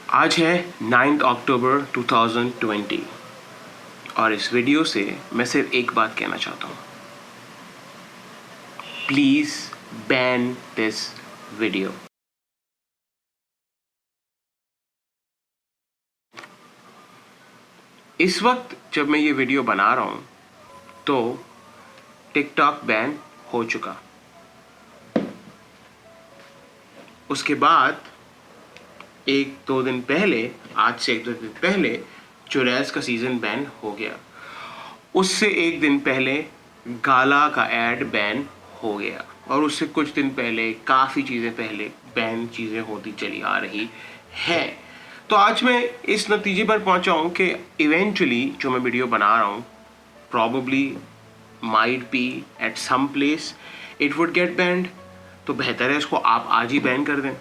आज है 9 अक्टूबर 2020 और इस वीडियो से मैं सिर्फ एक बात कहना चाहता हूँ, प्लीज़ बैन दिस वीडियो। इस वक्त जब मैं ये वीडियो बना रहा हूँ तो टिकटॉक बैन हो चुका। उसके बाद एक दो दिन पहले, आज से एक दो दिन पहले चुड़ैल्स का सीज़न बैन हो गया। उससे एक दिन पहले गाला का ऐड बैन हो गया और उससे कुछ दिन पहले, काफ़ी चीज़ें पहले बैन चीज़ें होती चली आ रही हैं। तो आज मैं इस नतीजे पर पहुंचा हूं कि इवेंचुअली जो मैं वीडियो बना रहा हूं, probably might be at some place it would get banned. तो बेहतर है इसको आप आज ही बैन कर दें।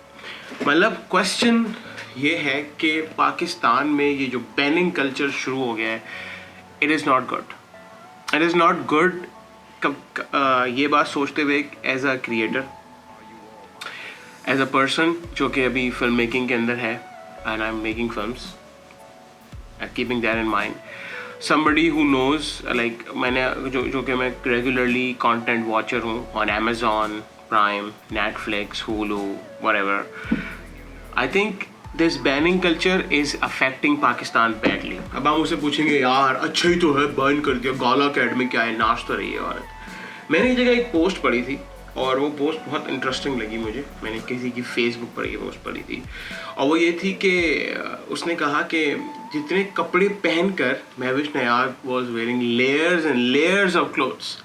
मतलब क्वेश्चन ये है कि पाकिस्तान में ये जो बैनिंग कल्चर शुरू हो गया है, it is not good. It is not good. ये बात सोचते हुए as a creator, as a person जो कि अभी फिल्म मेकिंग के अंदर है and I am making films, keeping that in mind, somebody who knows, like मैंने जो कि मैं रेगुलरली कंटेंट वॉचर हूँ on Amazon Prime, Netflix, Hulu, whatever. I think this banning culture is affecting Pakistan badly. अब हम उसे पूछेंगे यार अच्छा ही तो है, बैन कर दिया, गाला कैड में क्या है, नाच तो रही है औरत। मैंने एक जगह एक पोस्ट पढ़ी थी और वो पोस्ट बहुत इंटरेस्टिंग लगी मुझे। मैंने किसी की फेसबुक पर ये पोस्ट पढ़ी थी और वो ये थी कि उसने कहा कि जितने कपड़े पहनकर Mahvish Nayyar was wearing layers and layers of clothes,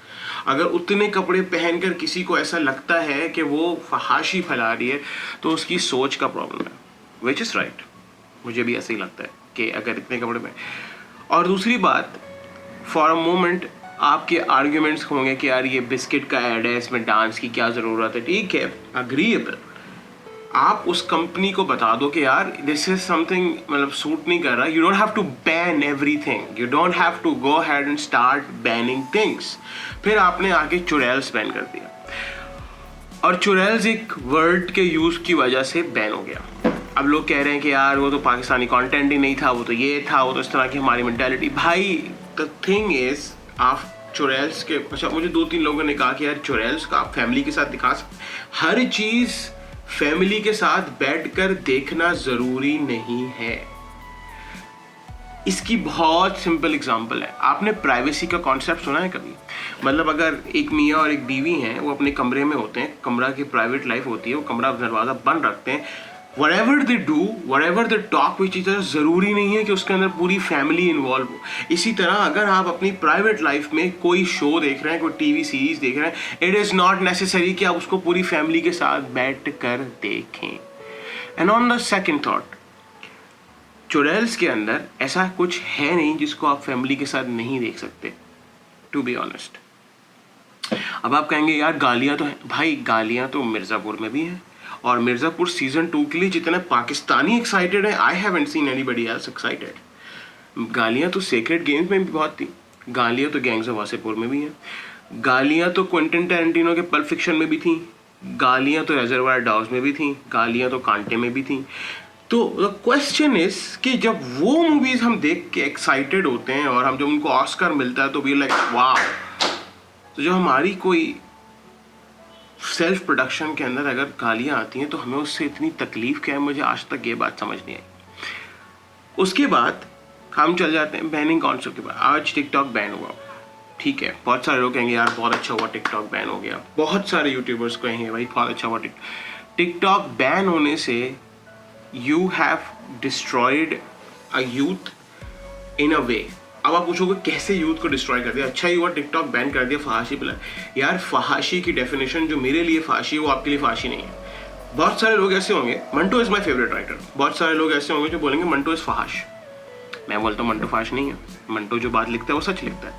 अगर उतने कपड़े पहनकर किसी को ऐसा लगता है कि वो फहाशी फैला रही है तो उसकी सोच का प्रॉब्लम है, विच इज़ राइट। मुझे भी ऐसा ही लगता है कि अगर इतने कपड़े पहन। और दूसरी बात, फॉर अ मोमेंट आपके आर्ग्यूमेंट्स होंगे कि यार ये बिस्किट का ऐड है, इसमें डांस की क्या ज़रूरत है। ठीक है, अग्रीएबल। आप उस कंपनी को बता दो कि यार दिस इज समथिंग, मतलब सूट नहीं कर रहा। You don't have to ban everything, you don't have to go ahead and start banning things. फिर आपने आगे चुड़ैल्स बैन कर दिया और चुड़ैल्स एक वर्ड के यूज की वजह से बैन हो गया। अब लोग कह रहे हैं कि यार वो तो पाकिस्तानी कंटेंट ही नहीं था, वो तो ये था, वो तो इस तरह की हमारी मेंटालिटी। भाई द थिंग इज, आप चुड़ैल्स के, अच्छा मुझे दो तीन लोगों ने कहा कि यार चुड़ैल्स का आप फैमिली के साथ दिखा सकते। हर चीज़ फैमिली के साथ बैठकर देखना ज़रूरी नहीं है। इसकी बहुत सिंपल एग्जांपल है। आपने प्राइवेसी का कॉन्सेप्ट सुना है कभी? मतलब अगर एक मियाँ और एक बीवी हैं, वो अपने कमरे में होते हैं, कमरा की प्राइवेट लाइफ होती है, वो कमरा दरवाज़ा बंद रखते हैं, whatever they do, whatever they talk with each other, ज़रूरी नहीं है कि उसके अंदर पूरी फैमिली इन्वॉल्व हो। इसी तरह अगर आप अपनी प्राइवेट लाइफ में कोई शो देख रहे हैं, कोई टीवी सीरीज देख रहे हैं, इट इज़ नॉट नेसेसरी कि आप उसको पूरी फैमिली के साथ बैठ कर देखें। And on the second thought, Churails के अंदर ऐसा कुछ है नहीं जिसको आप फैमिली के साथ नहीं देख सकते, टू बी ऑनेस्ट। अब आप कहेंगे यार गालियाँ तो हैं। भाई गालियाँ तो मिर्ज़ापुर में भी हैं और मिर्ज़ापुर सीज़न 2 के लिए जितने पाकिस्तानी एक्साइटेड हैं, I haven't seen anybody else excited. गालियाँ तो सेक्रेड गेम्स में भी बहुत थी, गालियाँ तो गैंग्स ऑफ वासेपुर में भी हैं, गालियाँ तो क्विंटन टैरेंटिनो के पल्प फिक्शन में भी थी, गालियाँ तो रिजर्वायर डॉग्स में भी थी, गालियाँ तो कांटे में भी थी। तो द क्वेश्चन इज कि जब वो मूवीज़ हम देख के एक्साइटेड होते हैं और हम जब उनको ऑस्कर मिलता है तो वी लाइक वाह। तो जो हमारी कोई सेल्फ प्रोडक्शन के अंदर अगर गालियाँ आती हैं तो हमें उससे इतनी तकलीफ क्या है, मुझे आज तक ये बात समझ नहीं आई। उसके बाद हम चल जाते हैं बैनिंग कॉन्सेप्ट के बाद। आज टिकटॉक बैन हुआ, ठीक है, बहुत सारे लोग कहेंगे यार बहुत अच्छा हुआ टिकटॉक बैन हो गया। बहुत सारे यूट्यूबर्स कहेंगे भाई बहुत अच्छा हुआ टिकटॉक बैन होने से you have destroyed a youth in a way. अब आप पूछोगे कैसे यूथ को डिस्ट्रॉय कर दिया? अच्छा ही हुआ टिकटॉक बैन कर दिया, फहाशी पिला। यार फहाशी की डेफिनेशन जो मेरे लिए फहाशी है वो आपके लिए फहाशी नहीं है। बहुत सारे लोग ऐसे होंगे, Manto is my favourite writer, बहुत सारे लोग ऐसे होंगे जो बोलेंगे मंटो इज़ फहाश। मैं बोलता हूँ मंटो फहाश नहीं है, मंटो जो बात लिखता है वो सच लिखता है।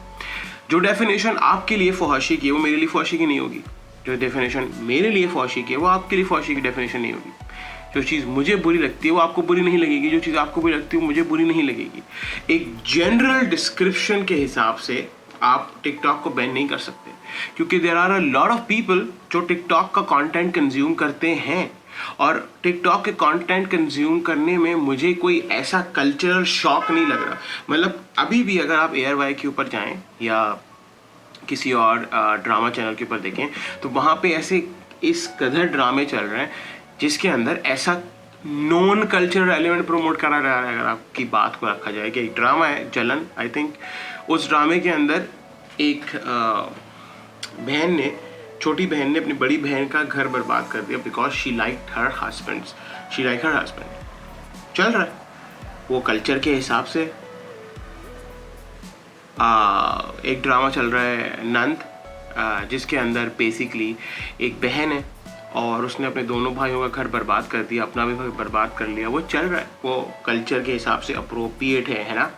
जो डेफिनेशन आपके लिए फहाशी की है वो मेरे लिए फहाशी की नहीं होगी, जो डेफिनेशन मेरे लिए फहाशी की है वो आपके लिए फहाशी की डेफिनेशन नहीं होगी। जो चीज़ मुझे बुरी लगती है वो आपको बुरी नहीं लगेगी, जो चीज़ आपको बुरी लगती है वो मुझे बुरी नहीं लगेगी। एक जनरल डिस्क्रिप्शन के हिसाब से आप टिकटॉक को बैन नहीं कर सकते, क्योंकि there are a lot of people जो टिकटॉक का कंटेंट कंज्यूम करते हैं और टिकटॉक के कंटेंट कंज्यूम करने में मुझे कोई ऐसा कल्चरल शॉक नहीं लग रहा। मतलब अभी भी अगर आप एयरवाई के ऊपर जाएं या किसी और ड्रामा चैनल के ऊपर देखें तो वहाँ पे ऐसे इस कदर ड्रामे चल रहे हैं जिसके अंदर ऐसा नॉन कल्चरल एलिमेंट प्रमोट करा जा रहा है। अगर आपकी बात को रखा जाए कि एक ड्रामा है जलन, आई थिंक उस ड्रामे के अंदर एक बहन ने, छोटी बहन ने अपनी बड़ी बहन का घर बर्बाद कर दिया because she like her husband. चल रहा है वो कल्चर के हिसाब से। एक ड्रामा चल रहा है नंद, जिसके अंदर बेसिकली एक बहन है और उसने अपने दोनों भाइयों का घर बर्बाद कर दिया, अपना भी घर बर्बाद कर लिया। वो चल रहा है, वो कल्चर के हिसाब से अप्रोप्रिएट है ना,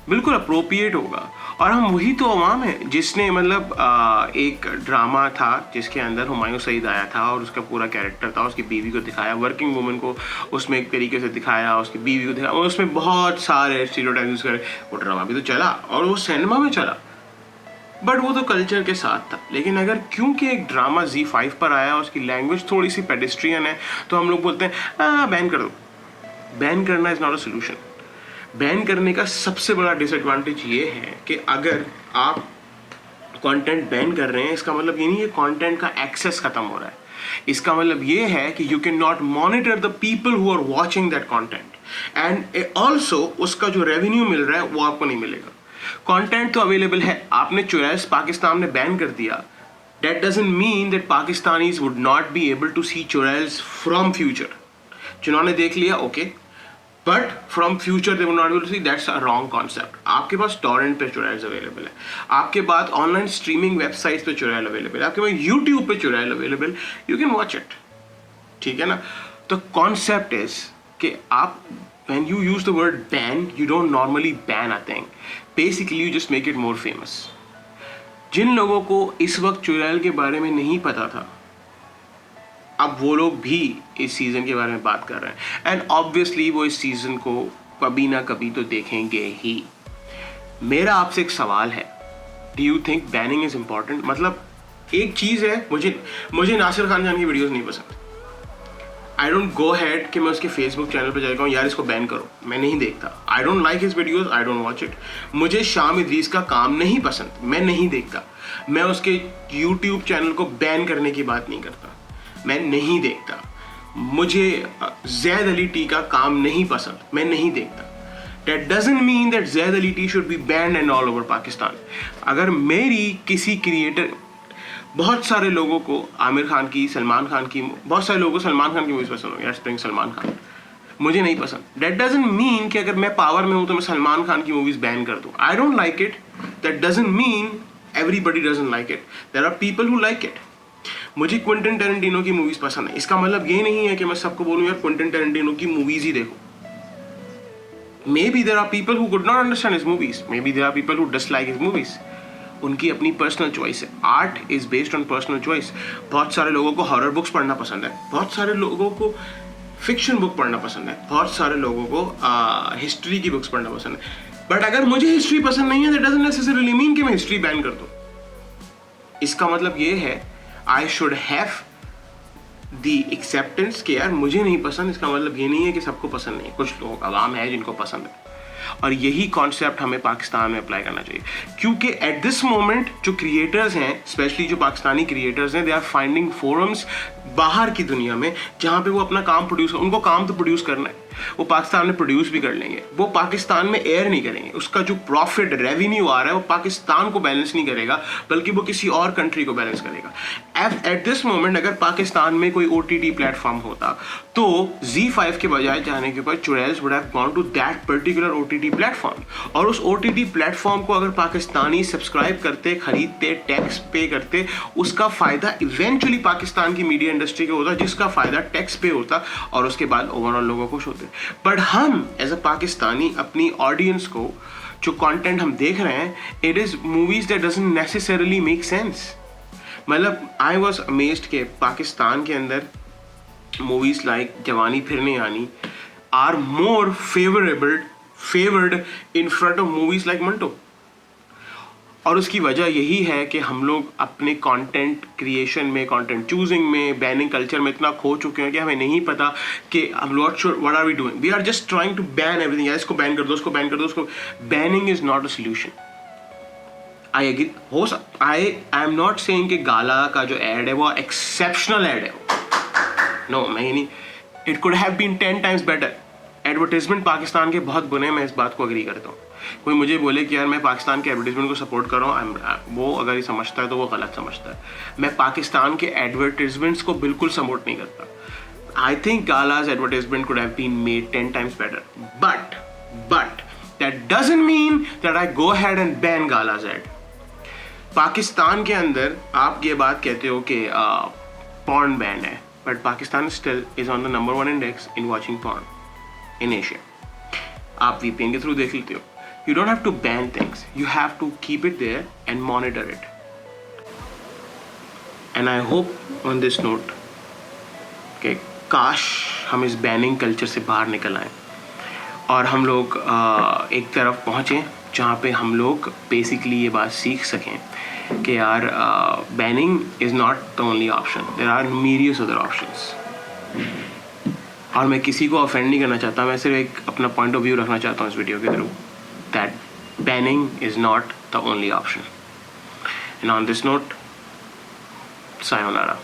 बिल्कुल अप्रोप्रिएट होगा। और हम वही तो अवाम है जिसने मतलब एक ड्रामा था जिसके अंदर हुमायूं सईद आया था और उसका पूरा कैरेक्टर था, उसकी बीवी को दिखाया, वर्किंग वुमन को उसमें एक तरीके से दिखाया, उसकी बीवी को दिखाया, और उसमें बहुत सारे स्टीरियोटाइप यूज करे। वो ड्रामा भी तो चला और वो सिनेमा में चला, बट वो तो कल्चर के साथ था। लेकिन अगर क्योंकि एक ड्रामा Z5 पर आया, उसकी लैंग्वेज थोड़ी सी पेडेस्ट्रियन है, तो हम लोग बोलते हैं बैन कर दो। बैन करना is not a solution. Ban करने का सबसे बड़ा डिसएडवांटेज ये है कि अगर आप कंटेंट बैन कर रहे हैं, इसका मतलब ये नहीं है कंटेंट का एक्सेस खत्म हो रहा है। इसका मतलब ये है कि you can not monitor the people who are watching that content, and also उसका जो रेवेन्यू मिल रहा है वो आपको नहीं मिलेगा। कंटेंट तो अवेलेबल है, आपने चुराइस पाकिस्तान ने बैन कर दिया, that doesn't mean that Pakistanis would not be able to see chorales from future. जिन्होंने देख लिया okay, but from future they would not be able to see. That's a wrong concept. आपके पास टॉरेंट पे Churail available है, आपके पास online streaming websites पे Churail available है, आपके पास यूट्यूब पे Churail available, you can watch it, ठीक है ना। तो कॉन्सेप्ट इज कि आप when you use the word ban, you don't normally ban a thing. Basically, you just make it more famous. जिन लोगों को इस वक्त चुड़ैल के बारे में नहीं पता था, अब वो लोग भी इस सीजन के बारे में बात कर रहे हैं, एंड ऑब्वियसली वो इस सीजन को कभी ना कभी तो देखेंगे ही। मेरा आपसे एक सवाल है, do you think banning is important? मतलब एक चीज़ है, मुझे नासिर खान जान की वीडियोस नहीं पसंद। आई डोंट गो हैड कि मैं उसके फेसबुक चैनल पर जाकर यार इसको बैन करो, मैं नहीं देखता। I don't like his videos, I don't watch it. मुझे शाम इदरीस का काम नहीं पसंद, मैं नहीं देखता। मैं उसके यूट्यूब चैनल को बैन करने की बात नहीं करता, मैं नहीं देखता। मुझे ज़ैद अली टी का काम नहीं पसंद, मैं नहीं देखता। That doesn't mean that zaid Ali T should be banned and all over Pakistan. अगर मेरी किसी क्रिएटर, बहुत सारे लोगों को आमिर खान की, सलमान खान की, बहुत सारे लोगों को सलमान खान की मूवीज पसंद हो, यार स्प्रिंग सलमान खान, मुझे नहीं पसंद। That doesn't mean कि अगर मैं पावर में हूँ तो मैं सलमान खान की मूवीज बैन कर दूँ। I don't like it. That doesn't mean everybody doesn't like it. There are people who like it. मुझे क्विंटन टेरेंटिनो की मूवीज पसंद है, इसका मतलब ये नहीं है कि मैं सबको बोलूँ यार क्विंटन टेरेंटिनो की मूवीज ही देखो। Maybe there are people who could not understand his movies. Maybe there are people who dislike his movies. उनकी अपनी पर्सनल चॉइस है। Art is based on personal choice. बहुत सारे लोगों को हॉरर बुक्स पढ़ना पसंद है, बहुत सारे लोगों को फिक्शन बुक पढ़ना पसंद है, बहुत सारे लोगों को हिस्ट्री की बुक्स पढ़ना पसंद है। बट अगर मुझे हिस्ट्री पसंद नहीं है, दैट डजंट नेसेसरीली मीन कि मैं हिस्ट्री बैन कर दूं। इसका मतलब ये है I should have the acceptance कि यार मुझे नहीं पसंद, इसका मतलब ये नहीं है कि सबको पसंद नहीं है। कुछ लोग आवाम है जिनको पसंद है, और यही कॉन्सेप्ट हमें पाकिस्तान में अप्लाई करना चाहिए। क्योंकि एट दिस मोमेंट जो क्रिएटर्स हैं, स्पेशली जो पाकिस्तानी क्रिएटर्स हैं, दे आर फाइंडिंग फोरम्स बाहर की दुनिया में जहाँ पे वो अपना काम प्रोड्यूस, उनको काम तो प्रोड्यूस करना है, वो पाकिस्तान में प्रोड्यूस भी कर लेंगे, वो पाकिस्तान में एयर नहीं करेंगे। उसका जो प्रॉफिट रेवेन्यू आ रहा है वो पाकिस्तान को बैलेंस नहीं करेगा, बल्कि वो किसी और कंट्री को बैलेंस करेगा। एट दिस मोमेंट अगर पाकिस्तान में कोई OTT प्लेटफॉर्म होता तो Z5 के बजाय जाने के ऊपर Churails would have gone to that particular OTT platform, और उस OTT प्लेटफॉर्म को अगर पाकिस्तानी सब्सक्राइब करते, खरीदते, टैक्स पे करते, उसका फायदा इवेंचुअली पाकिस्तान की मीडिया इंडस्ट्री को होता, जिसका फायदा टैक्स पे होता, और उसके बाद ओवरऑल लोगों को खुश होते। बट हम एज अ पाकिस्तानी अपनी ऑडियंस को जो कंटेंट हम देख रहे हैं, it is movies that doesn't necessarily make sense. मतलब आई वाज अमेज्ड कि पाकिस्तान के अंदर movies like Jawani Phirne Aani are more favoured in front of movies like Manto. और उसकी वजह यही है कि हम लोग अपने कंटेंट क्रिएशन में, कंटेंट चूजिंग में, बैनिंग कल्चर में इतना खो चुके हैं कि हमें नहीं पता कि हम not sure what are we doing. We are just trying to ban everything. इसको बैन कर दो, उसको बैन कर दो, उसको. Banning is not a solution. I agree. I am not saying कि गाला का जो एड है वो एक्सेप्शनल एड है. नो, मैं ही नहीं. It could have been 10 times better. Advertisement Pakistan के बहुत बुने, मैं इस बात को एग्री करता हूँ. कोई मुझे बोले कि यार मैं पाकिस्तान के एडवर्टीजमेंट को सपोर्ट कर रहा हूँ, वो अगर ये समझता है तो वो गलत समझता है. मैं पाकिस्तान के एडवर्टीजमेंट्स को बिल्कुल सपोर्ट नहीं करता. I think Gala's advertisement could have been made 10 times better. But that doesn't mean that I go ahead and ban Gala's ad. Pakistan के अंदर आप ये बात कहते हो कि पॉर्न बैन है, but Pakistan still is on the number 1 index in watching porn in Asia. आप VPN के थ्रू देख लेते हो. You don't have to ban things. You have to keep it there and monitor it. And I hope on this note कि काश हम इस banning culture से बाहर निकल आए और हम लोग एक तरफ पहुँचें जहाँ पे हम लोग बेसिकली ये बात सीख सकें कि यार banning is not the only option. There are numerous other options. और मैं किसी को ऑफेंड नहीं करना चाहता, मैं सिर्फ एक अपना पॉइंट ऑफ व्यू रखना चाहता हूँ इस वीडियो के through. That banning is not the only option. And on this note, sayonara.